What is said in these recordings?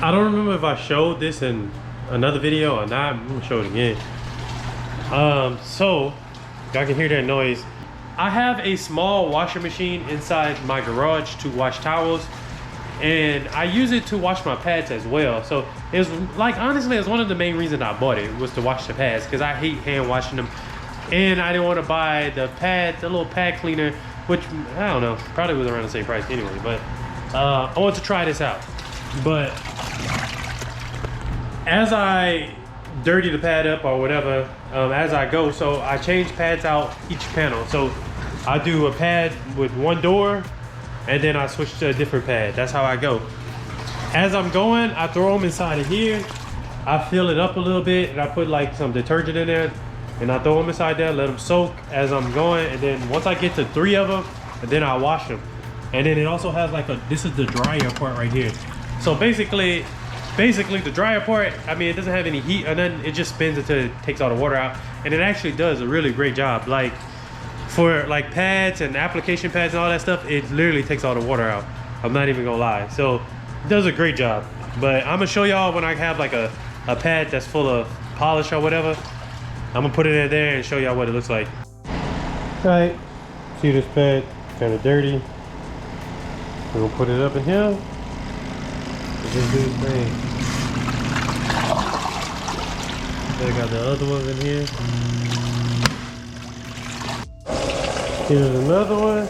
I don't remember if I showed this in another video or not. I'm gonna show it again. So y'all can hear that noise. I have a small washing machine inside my garage to wash towels, and I use it to wash my pads as well. So it was like, honestly, it's one of the main reasons I bought it, was to wash the pads, because I hate hand washing them, and I didn't want to buy the little pad cleaner, which I don't know, probably was around the same price anyway. But I want to try this out. But as I dirty the pad up or whatever, as I go, so I change pads out each panel. So I do a pad with one door, and then I switch to a different pad. That's how I go. As I'm going, I throw them inside of here. I fill it up a little bit, and I put like some detergent in there, and I throw them inside there, let them soak as I'm going. And then once I get to 3 of them, and then I wash them. And then it also has like this is the dryer part right here. So basically the dryer part, I mean, it doesn't have any heat or nothing. It just spins until it takes all the water out. And it actually does a really great job. Like for like pads and application pads and all that stuff, it literally takes all the water out. I'm not even gonna lie. So it does a great job. But I'm gonna show y'all when I have like a pad that's full of polish or whatever. I'm gonna put it in there and show y'all what it looks like. All right, see this pad, kind of dirty. We're gonna put it up in here. Just do this thing. I got the other ones in here. Here's another one.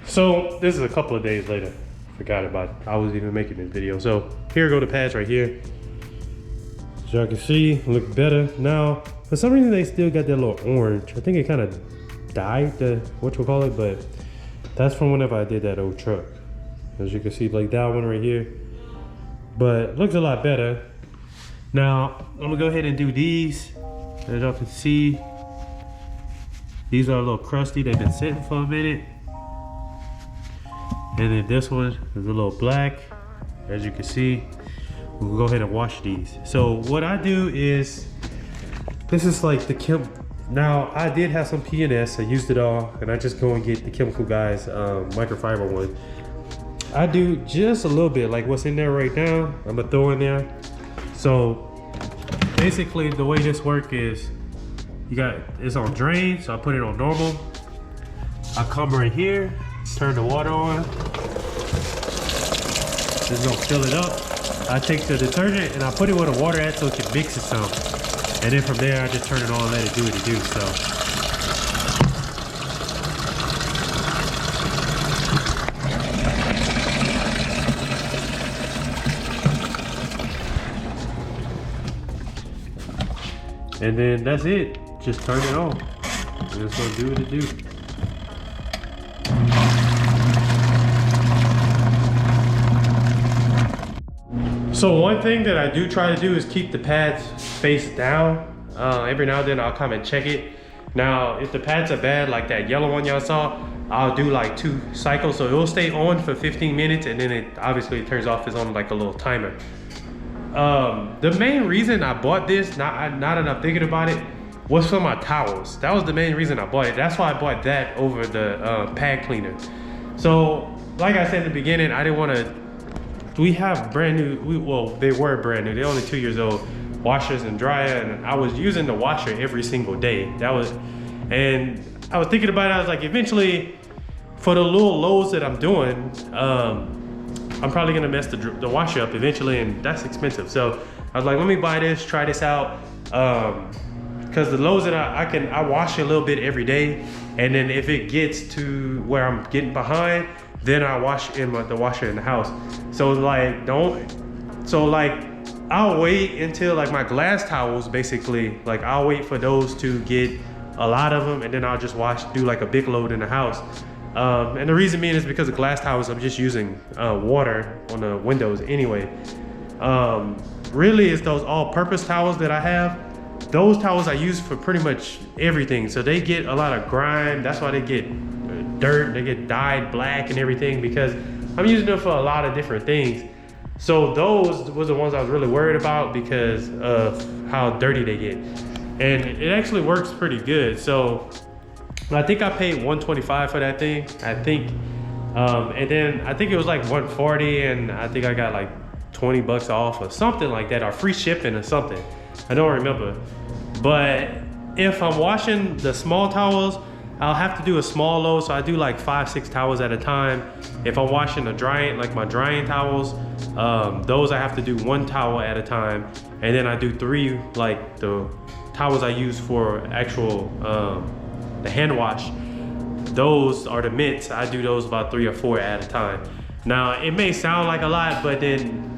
So this is a couple of days later. Forgot about it. I was even making this video. So here go the pads right here. As y'all can see, look better now. For some reason they still got that little orange. I think it kind of dyed the whatchamacallit, but that's from whenever I did that old truck. As you can see, like that one right here. But looks a lot better. Now I'm gonna go ahead and do these. As y'all can see, these are a little crusty. They've been sitting for a minute. And then this one is a little black. As you can see, we'll go ahead and wash these. So what I do is, this is like the now I did have some P&S, I used it all, and I just go and get the Chemical Guys microfiber one. I do just a little bit, like what's in there right now, I'm gonna throw in there. So basically the way this works is, it's on drain, so I put it on normal. I come right here, turn the water on. Just gonna fill it up. I take the detergent and I put it where the water at so it can mix it some. And then from there I just turn it on and let it do what it do. So and then that's it. Just turn it on. And it's gonna do what it do. So one thing that I do try to do is keep the pads face down. Every now and then I'll come and check it. Now, if the pads are bad, like that yellow one y'all saw, I'll do like 2 cycles. So it will stay on for 15 minutes and then it obviously turns off. It's on like a little timer. The main reason I bought this, now that I'm thinking about it, was for my towels. That was the main reason I bought it. That's why I bought that over the pad cleaner. So like I said in the beginning, I didn't want to, we have brand new, well, they were brand new, they're only 2 years old, washers and dryer, and I was using the washer every single day. And I was thinking about it, I was like, eventually, for the little loads that I'm doing, I'm probably gonna mess the washer up eventually, and that's expensive. So I was like, let me buy this, try this out, because the loads that I wash a little bit every day, and then if it gets to where I'm getting behind, then I wash in the washer in the house. So like, I'll wait until like my glass towels, basically, like I'll wait for those to get a lot of them, and then I'll just do like a big load in the house. And the reason being is because of glass towels, I'm just using water on the windows anyway. Really, it's those all-purpose towels that I have. Those towels I use for pretty much everything. So they get a lot of grime. That's why they get dirt, they get dyed black and everything, because I'm using them for a lot of different things. So those was the ones I was really worried about because of how dirty they get. And it actually works pretty good. So I think I paid $125 for that thing, I think. And then I think it was like $140, and I think I got like 20 bucks off or something like that, or free shipping or something. I don't remember. But if I'm washing the small towels, I'll have to do a small load. So I do like 5-6 towels at a time. If I'm washing the drying, like my drying towels, those I have to do 1 towel at a time. And then I do 3, like the towels I use for actual, the hand wash. Those are the mitts. I do those about 3 or 4 at a time. Now it may sound like a lot, but then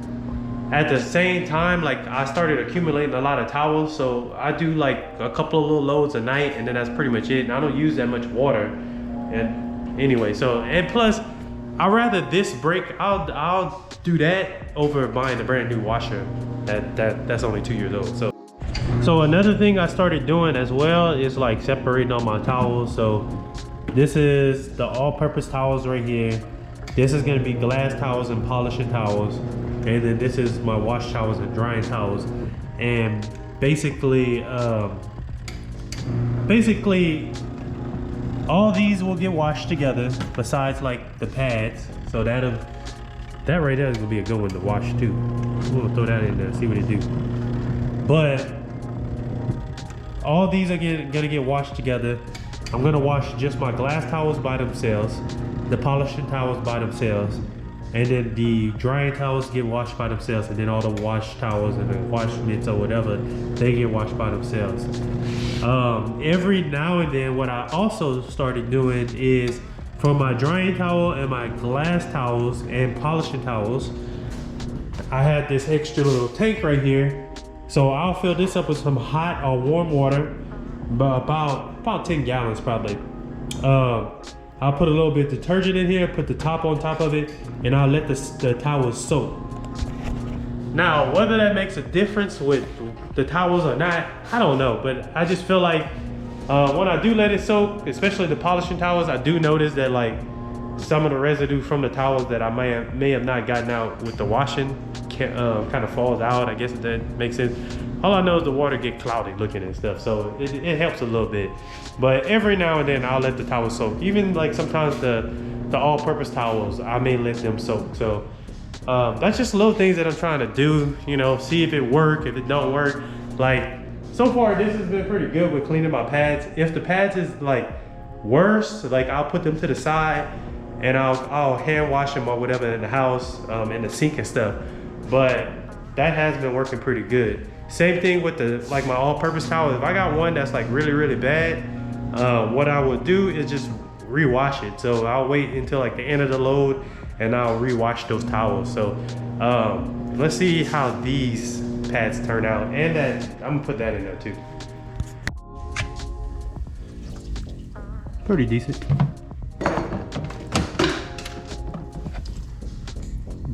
at the same time, like I started accumulating a lot of towels. So I do like a couple of little loads a night, and then that's pretty much it. And I don't use that much water. And anyway, so, and plus I'd rather this break, I'll do that over buying a brand new washer that's only 2 years old. So another thing I started doing as well is like separating all my towels. So this is the all-purpose towels right here. This is gonna be glass towels and polishing towels. And then this is my wash towels and drying towels. And basically all these will get washed together besides like the pads. So that right there is gonna be a good one to wash too. We'll throw that in there, see what it do. But all these are gonna get washed together. I'm gonna wash just my glass towels by themselves, the polishing towels by themselves, and then the drying towels get washed by themselves, and then all the wash towels and the wash mitts or whatever, they get washed by themselves. Every now and then, what I also started doing is for my drying towel and my glass towels and polishing towels, I had this extra little tank right here. So I'll fill this up with some hot or warm water, about 10 gallons probably. I'll put a little bit of detergent in here, put the top on top of it, and I'll let the towels soak. Now, whether that makes a difference with the towels or not, I don't know, but I just feel like when I do let it soak, especially the polishing towels, I do notice that like some of the residue from the towels that I may have not gotten out with the washing kind of falls out. I guess if that makes sense. All I know is the water get cloudy looking and stuff, so it helps a little bit. But every now and then I'll let the towels soak. Even like sometimes the all-purpose towels, I may let them soak. So that's just little things that I'm trying to do, you know, see if it work, if it don't work. Like so far this has been pretty good with cleaning my pads. If the pads is like worse, like I'll put them to the side and I'll hand wash them or whatever in the house, in the sink and stuff. But that has been working pretty good. Same thing with my all-purpose towel. If I got one that's like really, really bad, what I would do is just rewash it. So I'll wait until like the end of the load and I'll rewash those towels. So let's see how these pads turn out. And I'm gonna put that in there too. Pretty decent.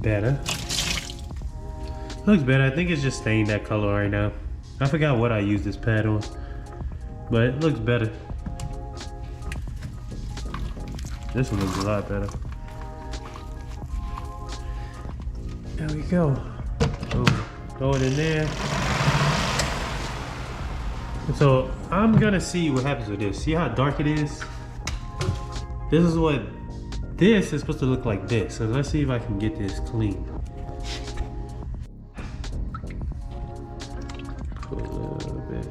Better. Looks better. I think it's just stained that color right now. I forgot what I used this pad on, but it looks better. This one looks a lot better. There we go. Boom. Throw it in there. So I'm gonna see what happens with this. See how dark it is? This is supposed to look like this. So let's see if I can get this clean. Put a little bit.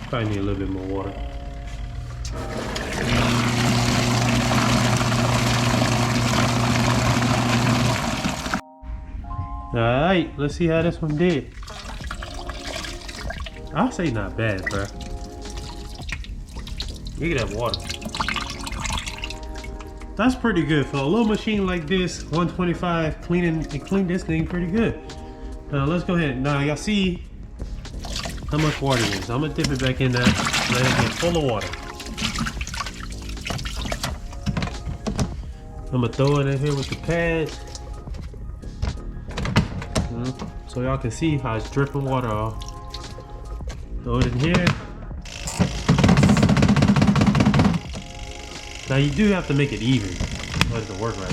Probably need a little bit more water. Alright, let's see how this one did. I'll say not bad, bro. Look at that water. That's pretty good for a little machine like this. 125, it cleaned this thing pretty good. Now let's go ahead. Now y'all see how much water it is. I'm gonna dip it back in there, let it get full of water. I'm gonna throw it in here with the pads. So y'all can see how it's dripping water off. Throw it in here. Now you do have to make it even for it to work right.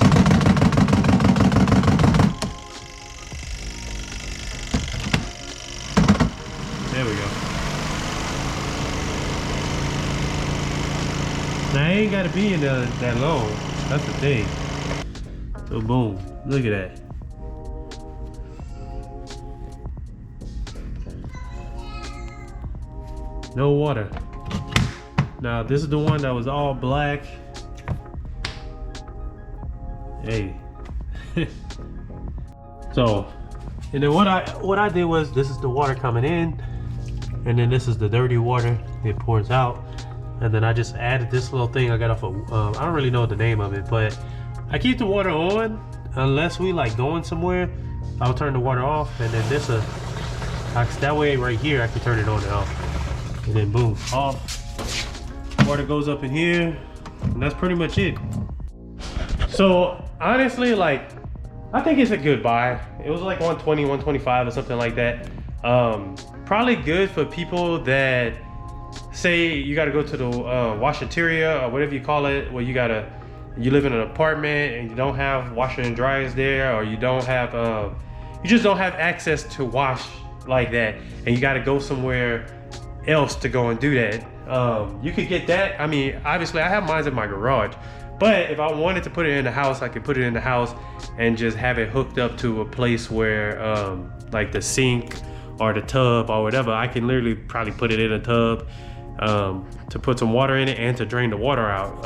There we go. Now it ain't gotta be in that long. That's the thing. So boom, look at that. No water. Now this is the one that was all black. Hey. So, and then what I did was, this is the water coming in, and then this is the dirty water. It pours out, and then I just added this little thing I got off of. I don't really know the name of it, but I keep the water on unless we like going somewhere. I'll turn the water off, and then this that way right here I can turn it on and off, and then boom, off. Water goes up in here, and that's pretty much it. So honestly, like, I think it's a good buy. It was like 120, 125 or something like that. Probably good for people that say you got to go to the washateria or whatever you call it, where you live in an apartment and you don't have washer and dryers there, or you don't have you just don't have access to wash like that, and you got to go somewhere else to go and do that. You could get that. I mean, obviously I have mine in my garage, but if I wanted to put it in the house, I could put it in the house and just have it hooked up to a place where like the sink or the tub or whatever. I can literally probably put it in a tub to put some water in it and to drain the water out.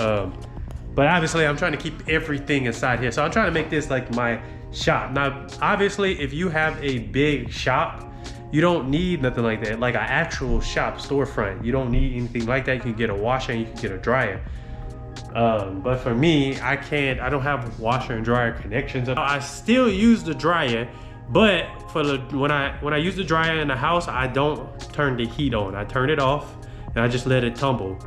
But obviously I'm trying to keep everything inside here, so I'm trying to make this like my shop. Now obviously if you have a big shop, you don't need nothing like that, like an actual shop storefront. You don't need anything like that. You can get a washer and you can get a dryer. But for me, I don't have washer and dryer connections. I still use the dryer, but when I use the dryer in the house, I don't turn the heat on. I turn it off and I just let it tumble.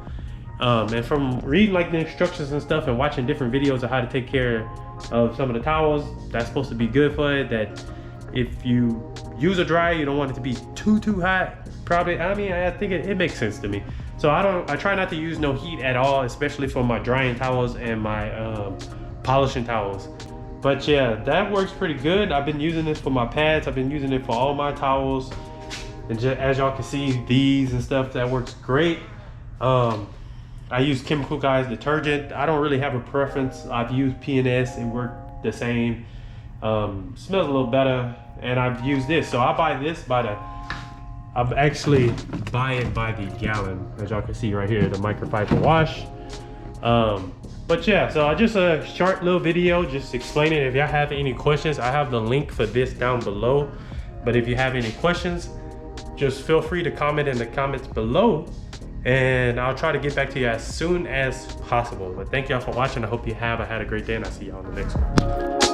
And from reading like the instructions and stuff and watching different videos of how to take care of some of the towels, that's supposed to be good for it. That if you use a dryer, you don't want it to be too hot. Probably, I mean, I think it makes sense to me. So I try not to use no heat at all, especially for my drying towels and my polishing towels. But yeah, that works pretty good. I've been using this for my pads. I've been using it for all my towels. And as y'all can see, these and stuff, that works great. I use Chemical Guys detergent. I don't really have a preference. I've used P&S, it worked the same. Smells a little better. And I've used this. So I buy this I've actually buy it by the gallon, as y'all can see right here, the microfiber wash. But yeah, so I just a short little video just explaining. If y'all have any questions, I have the link for this down below. But if you have any questions, just feel free to comment in the comments below, and I'll try to get back to you as soon as possible. But thank y'all for watching. I hope you have had a great day, and I'll see y'all in the next one.